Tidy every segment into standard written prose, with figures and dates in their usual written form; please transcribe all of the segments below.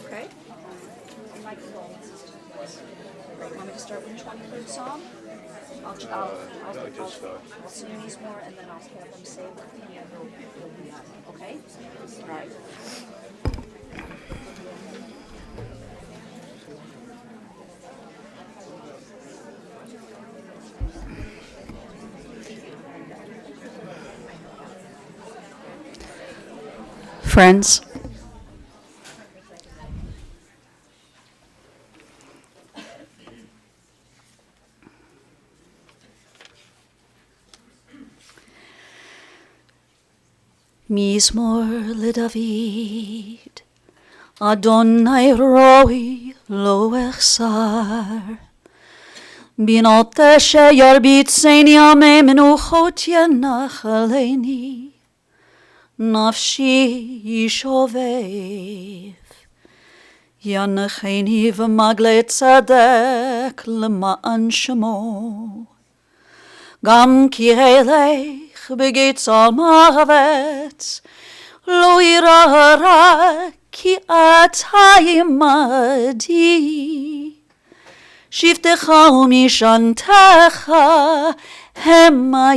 Okay? My condolences to you guys. Right, want me to start with the 23rd Psalm? I'll sing these more and then I'll have them say what the will be on. Okay? All right. Friends, Mizmor LeDavid, Adonai roi lo echsar, Binot sheyarbitzeni ame menuchot yenachaleni, Nafshi yishovev, Yanacheni v'magle tzadek l'ma'an shemo, Gam ki elech begitz al mavet, lo irara ki atay imadi, shiftecha umishantecha hema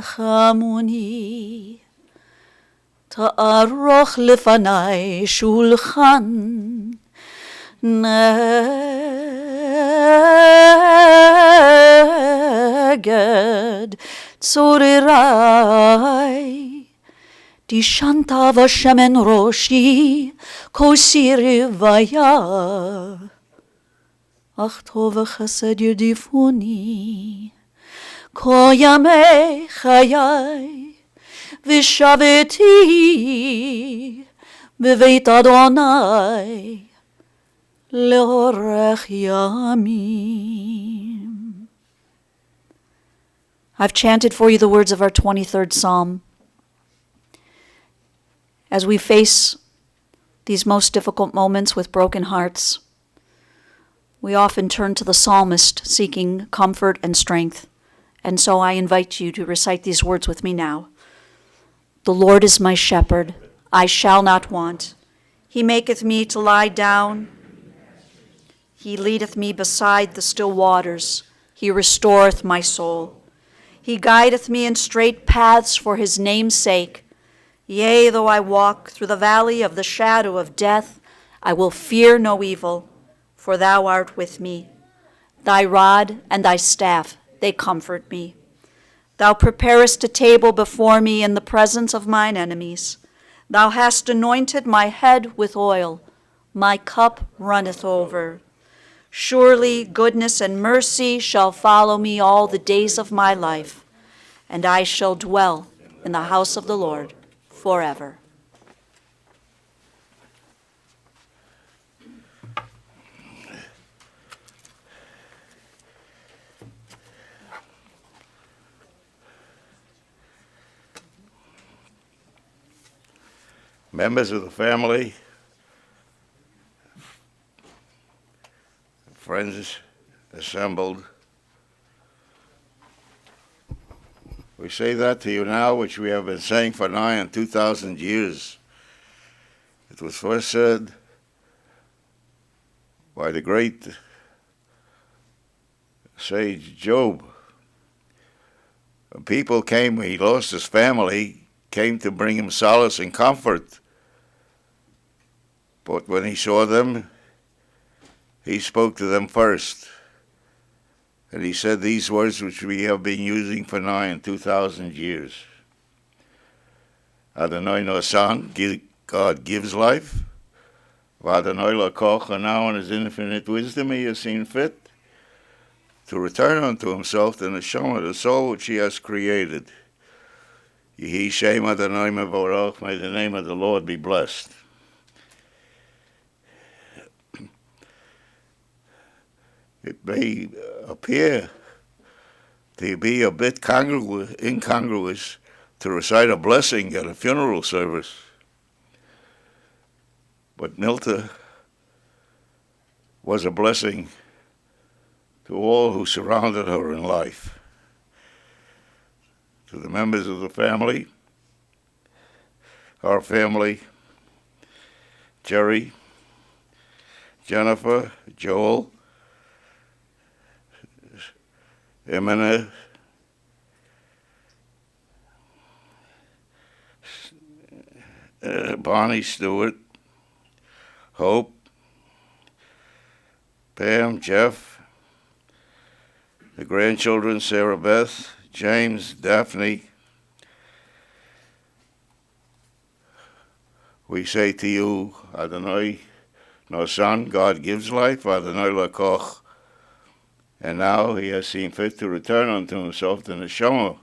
yenachamuni. Ta'aroch lefanai shulchan neged tzorirai, Dishanta v'shemen roshi kosiri vaya, ach tov v'chesed yerdifuni ko yamei chayai, Vishaveti beveit Adonai leorech yamim. I've chanted for you the words of our 23rd Psalm. As we face these most difficult moments with broken hearts, we often turn to the psalmist seeking comfort and strength. And so I invite you to recite these words with me now. The Lord is my shepherd, I shall not want. He maketh me to lie down. He leadeth me beside the still waters. He restoreth my soul. He guideth me in straight paths for his name's sake. Yea, though I walk through the valley of the shadow of death, I will fear no evil, for thou art with me. Thy rod and thy staff, they comfort me. Thou preparest a table before me in the presence of mine enemies. Thou hast anointed my head with oil. My cup runneth over. Surely goodness and mercy shall follow me all the days of my life, and I shall dwell in the house of the Lord forever. Members of the family, friends assembled, we say that to you now, which we have been saying for nigh on 2,000 years. It was first said by the great sage Job. When people came, he lost his family, came to bring him solace and comfort. But when he saw them, he spoke to them first. And he said these words which we have been using for nigh on 2,000 years. Adonai Nosan, God gives life. Adonai Lakoch, and now in his infinite wisdom he has seen fit to return unto himself the neshama, the soul which he has created. Yehi Shem Adonai Mevorach, may the name of the Lord be blessed. It may appear to be a bit incongruous to recite a blessing at a funeral service, but Milta was a blessing to all who surrounded her in life. To the members of the family, our family, Jerry, Jennifer, Joel, Emina, Bonnie Stewart, Hope, Pam, Jeff, the grandchildren, Sarah Beth, James, Daphne. We say to you, Adonai, no son, God gives life, Adonai lakoch. And now he has seen fit to return unto himself the neshama,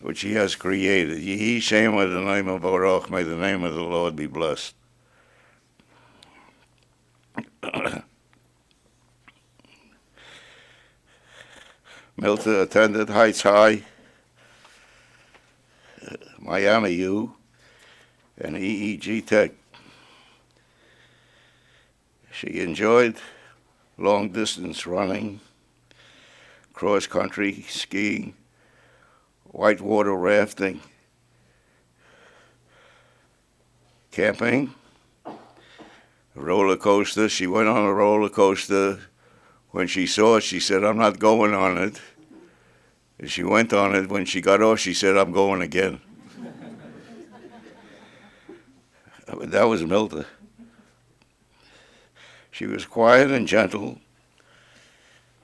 which he has created. Yehi Shem Adonai Baruch, may the name of the Lord be blessed. Milta attended Heights High, Miami U, and EEG Tech. She enjoyed long-distance running, cross-country skiing, whitewater rafting, camping, roller coaster. She went on a roller coaster. When she saw it, she said, I'm not going on it. And she went on it. When she got off, she said, I'm going again. That was Milta. She was quiet and gentle.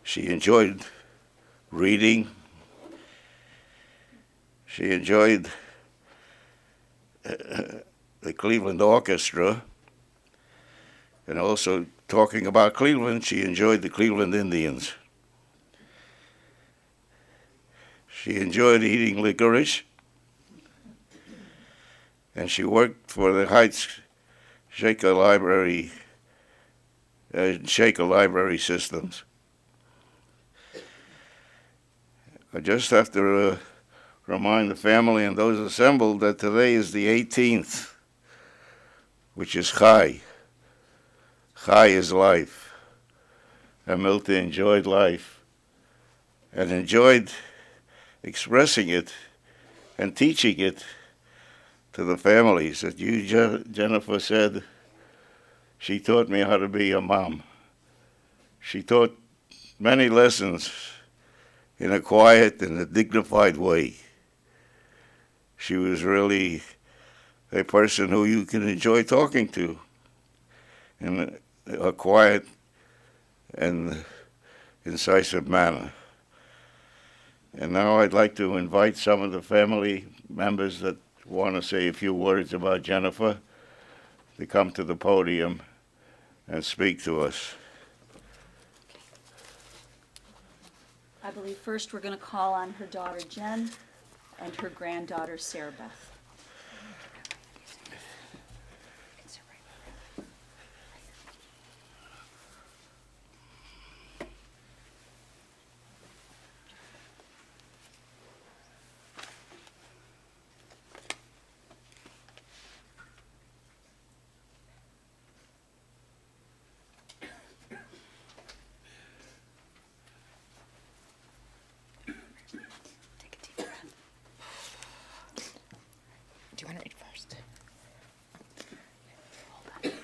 She enjoyed reading. She enjoyed the Cleveland Orchestra. And also, talking about Cleveland, she enjoyed the Cleveland Indians. She enjoyed eating licorice. And she worked for the Heights Shaker Library Systems. I just have to remind the family and those assembled that today is the 18th, which is Chai. Chai is life. And Milta enjoyed life and enjoyed expressing it and teaching it to the families. That you, Jennifer, said she taught me how to be a mom. She taught many lessons in a quiet and a dignified way. She was really a person who you can enjoy talking to in a quiet and incisive manner. And now I'd like to invite some of the family members that want to say a few words about Jennifer to come to the podium and speak to us. I believe first we're going to call on her daughter Jen and her granddaughter Sarah Beth. Do you want to read first? Hold on to her.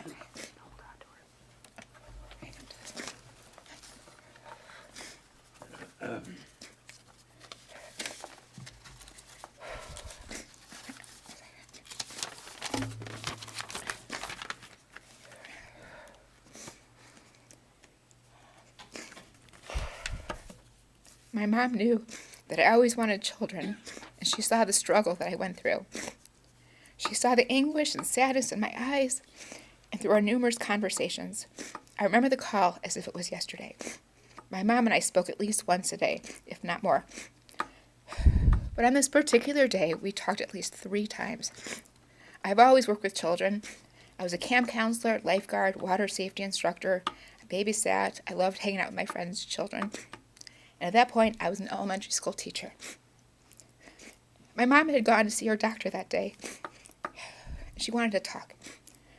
Right up to this My mom knew that I always wanted children, and she saw the struggle that I went through. She saw the anguish and sadness in my eyes, and through our numerous conversations, I remember the call as if it was yesterday. My mom and I spoke at least once a day, if not more. But on this particular day, we talked at least 3 times. I've always worked with children. I was a camp counselor, lifeguard, water safety instructor. I babysat. I loved hanging out with my friends' children. And at that point, I was an elementary school teacher. My mom had gone to see her doctor that day. She wanted to talk.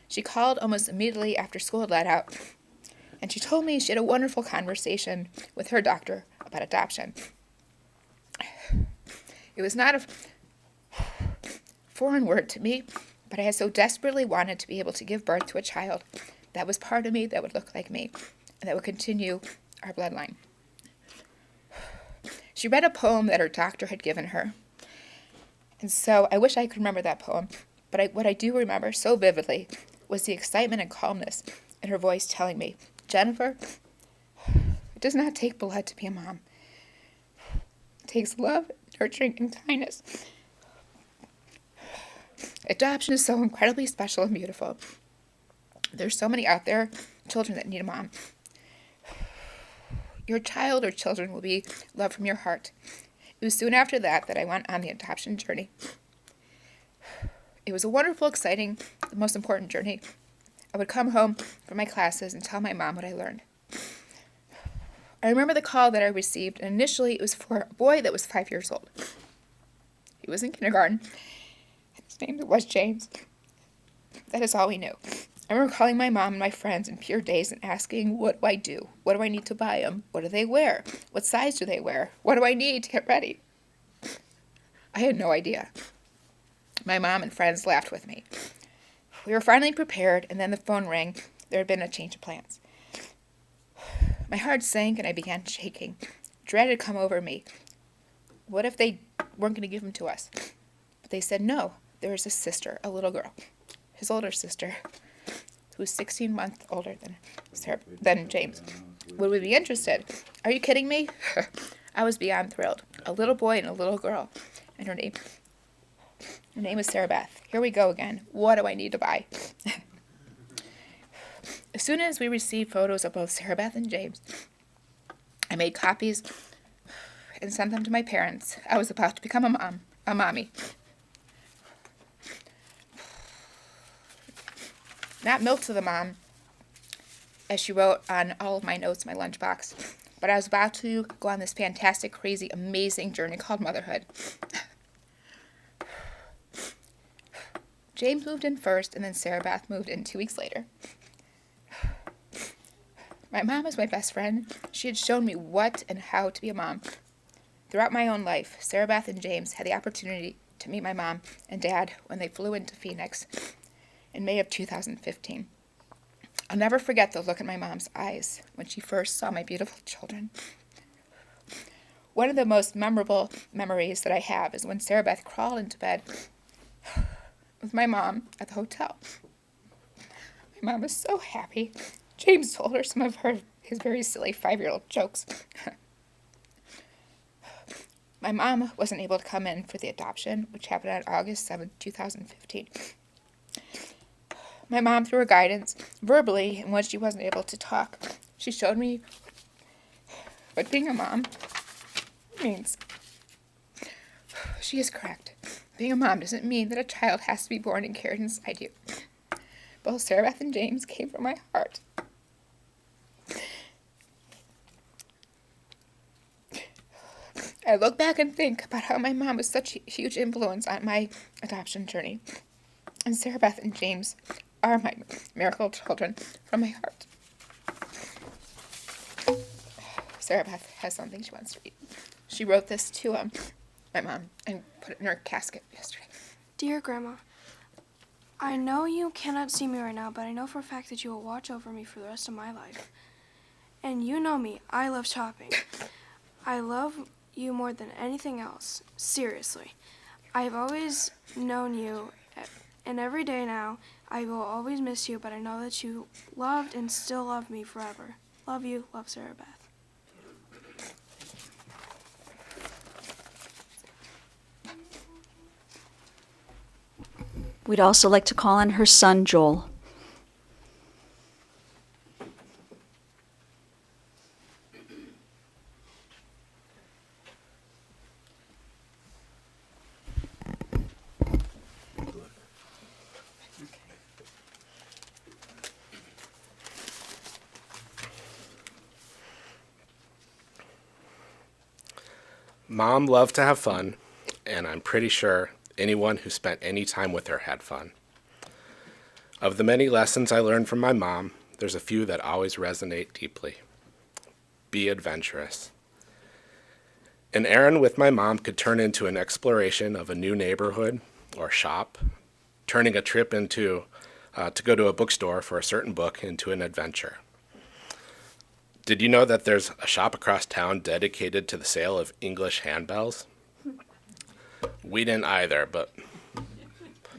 She called almost immediately after school had let out, and she told me she had a wonderful conversation with her doctor about adoption. It was not a foreign word to me, but I had so desperately wanted to be able to give birth to a child that was part of me, that would look like me, and that would continue our bloodline. She read a poem that her doctor had given her. And so I wish I could remember that poem, but what I do remember so vividly was the excitement and calmness in her voice telling me, Jennifer, it does not take blood to be a mom. It takes love, nurturing, and kindness. Adoption is so incredibly special and beautiful. There's so many out there, children that need a mom. Your child or children will be loved from your heart. It was soon after that I went on the adoption journey. It was a wonderful, exciting, the most important journey. I would come home from my classes and tell my mom what I learned. I remember the call that I received, and initially it was for a boy that was 5 years old. He was in kindergarten, and his name was James. That is all we knew. I remember calling my mom and my friends in pure daze and asking, what do I do? What do I need to buy them? What do they wear? What size do they wear? What do I need to get ready? I had no idea. My mom and friends laughed with me. We were finally prepared, and then the phone rang. There had been a change of plans. My heart sank, and I began shaking. Dread had come over me. What if they weren't going to give him to us? But they said no. There was a sister, a little girl, his older sister, who was 16 months older than James. Would we be interested? Are you kidding me? I was beyond thrilled. A little boy and a little girl. And her name was Sarah Beth. Here we go again. What do I need to buy? As soon as we received photos of both Sarah Beth and James, I made copies and sent them to my parents. I was about to become a mommy. Not Milta the mom, as she wrote on all of my notes in my lunchbox, but I was about to go on this fantastic, crazy, amazing journey called motherhood. James moved in first, and then Sarah Beth moved in 2 weeks later. My mom was my best friend. She had shown me what and how to be a mom. Throughout my own life, Sarah Beth and James had the opportunity to meet my mom and dad when they flew into Phoenix in May of 2015. I'll never forget the look in my mom's eyes when she first saw my beautiful children. One of the most memorable memories that I have is when Sarah Beth crawled into bed with my mom at the hotel. My mom was so happy. James told her some of his very silly 5-year-old jokes. My mom wasn't able to come in for the adoption, which happened on August 7, 2015. My mom, through her guidance, verbally, and when she wasn't able to talk, she showed me what being a mom means. She is correct. Being a mom doesn't mean that a child has to be born and carried inside you. Both Sarah Beth and James came from my heart. I look back and think about how my mom was such a huge influence on my adoption journey. And Sarah Beth and James are my miracle children from my heart. Sarah Beth has something she wants to read. She wrote this to my mom and put it in her casket yesterday. Dear Grandma, I know you cannot see me right now, but I know for a fact that you will watch over me for the rest of my life. And you know me, I love shopping. I love you more than anything else, seriously. I've always known you, and every day now, I will always miss you, but I know that you loved and still love me forever. Love you, love Sarah Beth. We'd also like to call on her son, Joel. Mom loved to have fun, and I'm pretty sure anyone who spent any time with her had fun. Of the many lessons I learned from my mom, there's a few that always resonate deeply. Be adventurous. An errand with my mom could turn into an exploration of a new neighborhood or shop, turning a trip into to go to a bookstore for a certain book into an adventure. Did you know that there's a shop across town dedicated to the sale of English handbells? We didn't either, but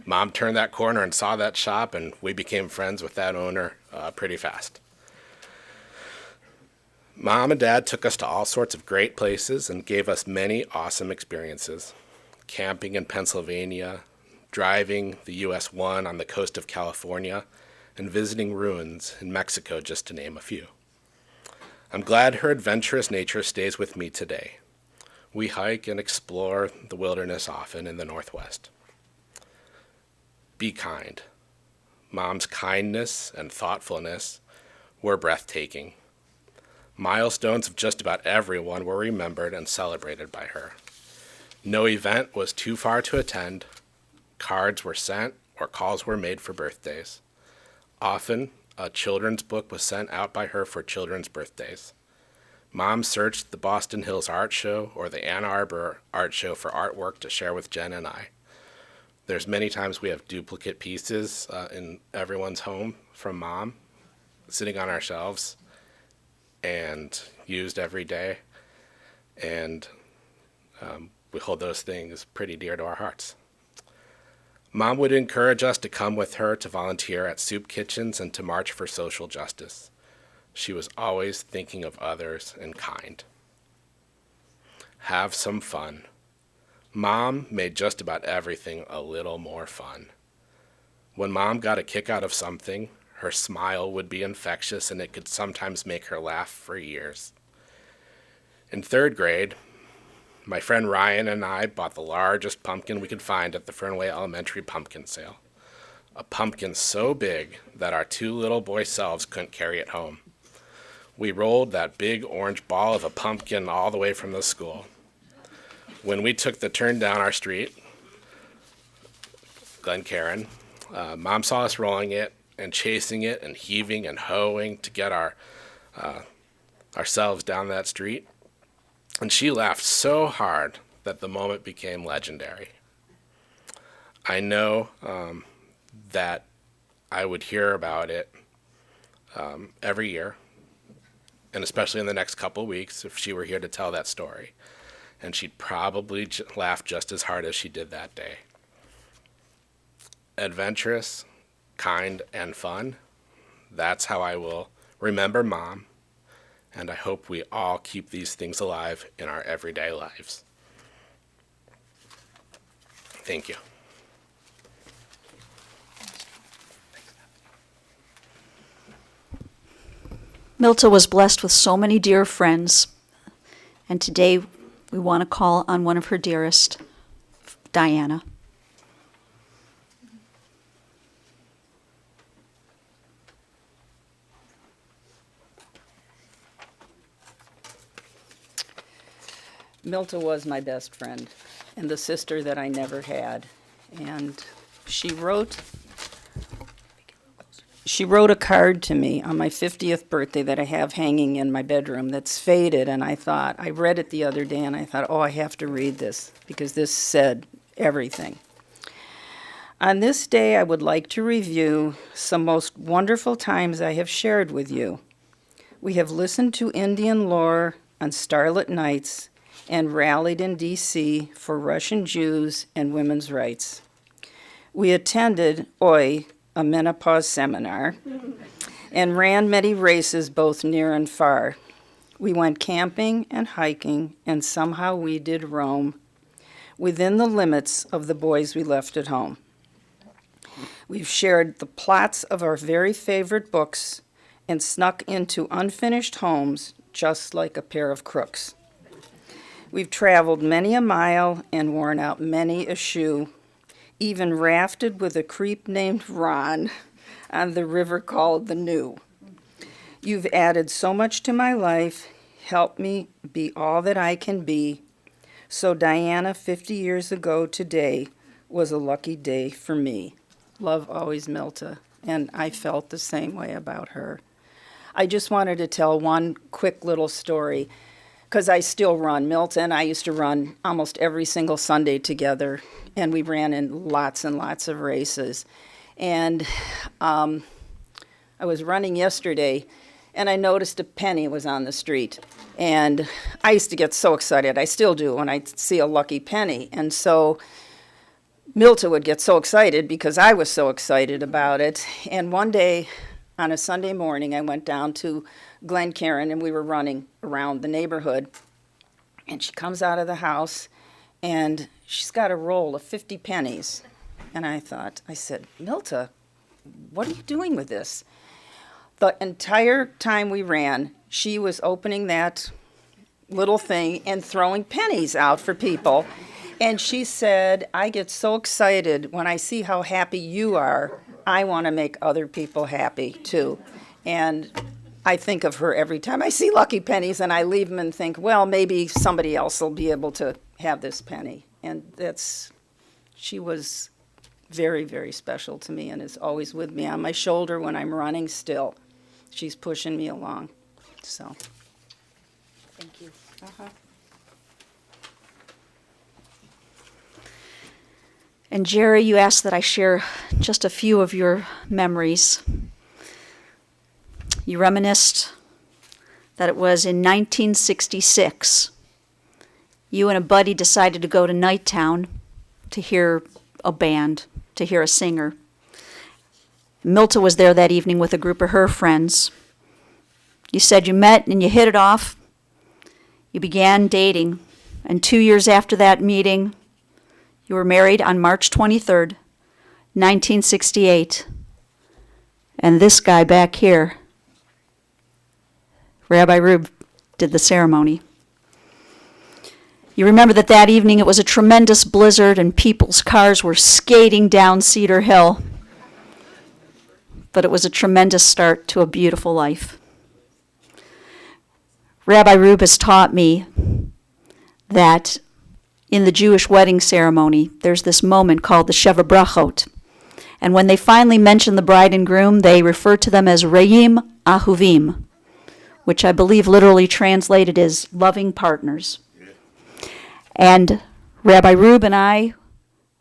Mom turned that corner and saw that shop, and we became friends with that owner pretty fast. Mom and Dad took us to all sorts of great places and gave us many awesome experiences. Camping in Pennsylvania, driving the US 1 on the coast of California, and visiting ruins in Mexico, just to name a few. I'm glad her adventurous nature stays with me today. We hike and explore the wilderness often in the Northwest. Be kind. Mom's kindness and thoughtfulness were breathtaking. Milestones of just about everyone were remembered and celebrated by her. No event was too far to attend. Cards were sent or calls were made for birthdays. Often, a children's book was sent out by her for children's birthdays. Mom searched the Boston Hills Art Show or the Ann Arbor Art Show for artwork to share with Jen and I. There's many times we have duplicate pieces in everyone's home from Mom, sitting on our shelves and used every day. And we hold those things pretty dear to our hearts. Mom would encourage us to come with her to volunteer at soup kitchens and to march for social justice. She was always thinking of others and kind. Have some fun. Mom made just about everything a little more fun. When Mom got a kick out of something, her smile would be infectious and it could sometimes make her laugh for years. In 3rd grade, my friend Ryan and I bought the largest pumpkin we could find at the Fernway Elementary pumpkin sale. A pumpkin so big that our 2 little boy selves couldn't carry it home. We rolled that big orange ball of a pumpkin all the way from the school. When we took the turn down our street, Glencairn, Mom saw us rolling it and chasing it and heaving and hoeing to get ourselves down that street. And she laughed so hard that the moment became legendary. I know that I would hear about it every year, and especially in the next couple weeks if she were here to tell that story. And she'd probably laugh just as hard as she did that day. Adventurous, kind, and fun. That's how I will remember Mom, and I hope we all keep these things alive in our everyday lives. Thank you. Milta was blessed with so many dear friends, and today we want to call on one of her dearest, Diana. Milta was my best friend and the sister that I never had. And she wrote a card to me on my 50th birthday that I have hanging in my bedroom that's faded. And I read it the other day and I thought, oh, I have to read this because this said everything. On this day, I would like to review some most wonderful times I have shared with you. We have listened to Indian lore on starlit nights and rallied in D.C. for Russian Jews and women's rights. We attended a menopause seminar, and ran many races both near and far. We went camping and hiking, and somehow we did roam within the limits of the boys we left at home. We've shared the plots of our very favorite books and snuck into unfinished homes just like a pair of crooks. We've traveled many a mile and worn out many a shoe, even rafted with a creep named Ron on the river called the New. You've added so much to my life, helped me be all that I can be. So Diana, 50 years ago today, was a lucky day for me. Love always, Milta. And I felt the same way about her. I just wanted to tell one quick little story. because I still run. Milta and I used to run almost every single Sunday together, and we ran in lots and lots of races. And I was running yesterday, and I noticed a penny was on the street. And I used to get so excited. I still do when I see a lucky penny. And so Milta would get so excited because I was so excited about it. And one day, on a Sunday morning, I went down to Glencairn, and we were running around the neighborhood. And she comes out of the house, and she's got a roll of 50 pennies. And I said, Milta, what are you doing with this? The entire time we ran, she was opening that little thing and throwing pennies out for people. And she said, I get so excited when I see how happy you are. I want to make other people happy, too. And I think of her every time I see lucky pennies, and I leave them and think, well, maybe somebody else will be able to have this penny. And she was very, very special to me and is always with me on my shoulder when I'm running still. She's pushing me along. So, thank you. And Jerry, you asked that I share just a few of your memories. You reminisced that it was in 1966. You and a buddy decided to go to Nighttown to hear a band, to hear a singer. Milta was there that evening with a group of her friends. You said you met and you hit it off. You began dating, and 2 years after that meeting, you were married on March 23rd, 1968. And this guy back here, Rabbi Rube, did the ceremony. You remember that evening it was a tremendous blizzard and people's cars were skating down Cedar Hill. But it was a tremendous start to a beautiful life. Rabbi Rube has taught me that in the Jewish wedding ceremony, there's this moment called the Sheva Brachot. And when they finally mention the bride and groom, they refer to them as Re'im Ahuvim, which I believe literally translated is loving partners. And Rabbi Rube and I,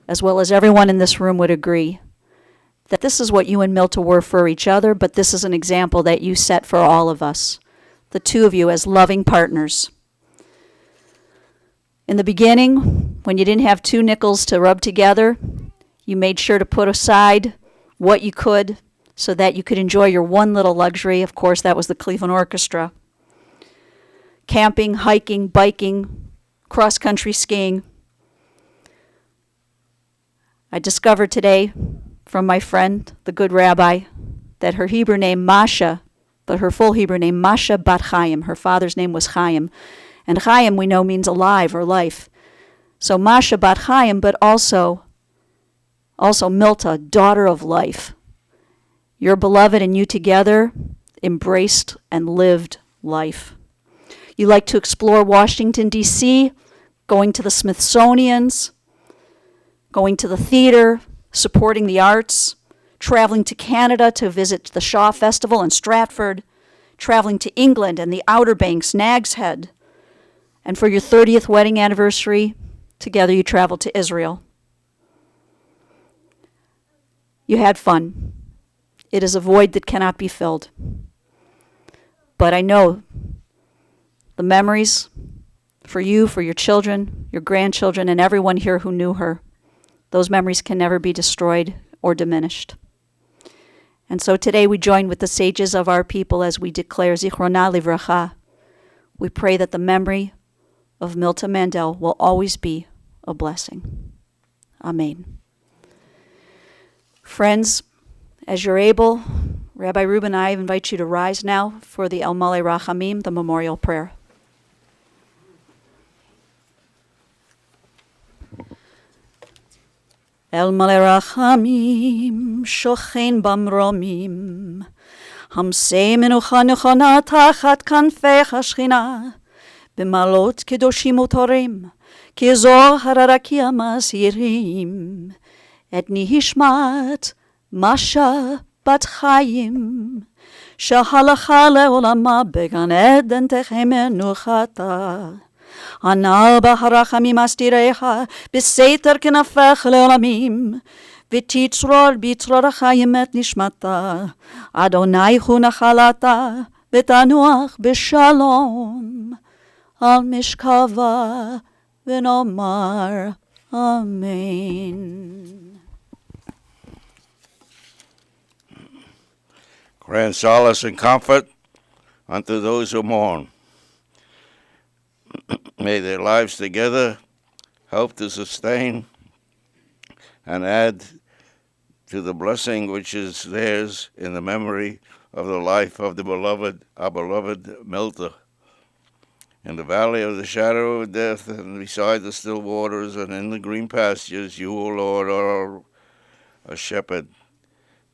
as well as everyone in this room, would agree that this is what you and Milta were for each other, but this is an example that you set for all of us, the two of you as loving partners. In the beginning, when you didn't have 2 nickels to rub together, you made sure to put aside what you could so that you could enjoy your one little luxury. Of course, that was the Cleveland Orchestra. Camping, hiking, biking, cross-country skiing. I discovered today from my friend, the good rabbi, that her Hebrew name, Masha, but her full Hebrew name, Masha Bat Chaim. Her father's name was Chaim. And Chaim, we know, means alive or life. So Masha Bat Chaim, but also Milta, daughter of life. Your beloved and you together embraced and lived life. You like to explore Washington, D.C., going to the Smithsonian's, going to the theater, supporting the arts, traveling to Canada to visit the Shaw Festival in Stratford, traveling to England and the Outer Banks, Nag's Head. And for your 30th wedding anniversary, together you traveled to Israel. You had fun. It is a void that cannot be filled. But I know the memories for you, for your children, your grandchildren, and everyone here who knew her, those memories can never be destroyed or diminished. And so today we join with the sages of our people as we declare Zichrona Livracha. We pray that the memory of Milta Mandel will always be a blessing. Amen. Friends, as you're able, Rabbi Rube and I invite you to rise now for the El Malei Rachamim, the memorial prayer. El Malei Rachamim, shochen במרומים, המסי מנוחה נכונה תחת כנפי השכינה, במעלות קדושים וטהורים, כאזור הרקיע מסעירים, את נשמת Masha Bat Chaim, שהלכה לעולמה בגן עדן תחי מנוחתה. הנעל בהרחמים אסתירך, בסתר כנפך לעולמים, ותצרור בצרור חיים את נשמתה. אדוני הוא נחלתה, ותנוח בשלום. על משכבה ונאמר אמן. Grant solace and comfort unto those who mourn. May their lives together help to sustain and add to the blessing which is theirs in the memory of the life of our beloved Milta. In the valley of the shadow of death, and beside the still waters, and in the green pastures, you, O Lord, are our shepherd.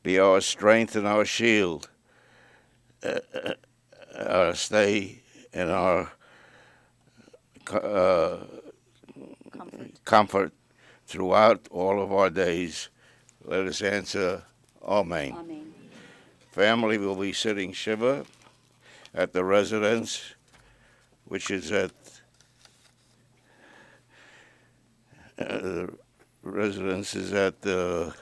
Be our strength and our shield, our stay and our comfort throughout all of our days. Let us answer, Amen. Amen. Family will be sitting Shiva at the residence, which is at the residence is at the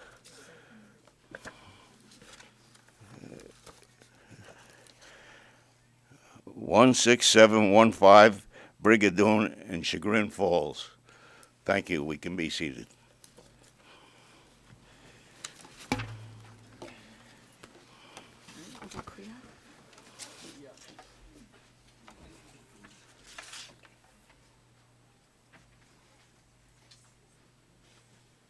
16715 Brigadoon in Chagrin Falls. Thank you. We can be seated.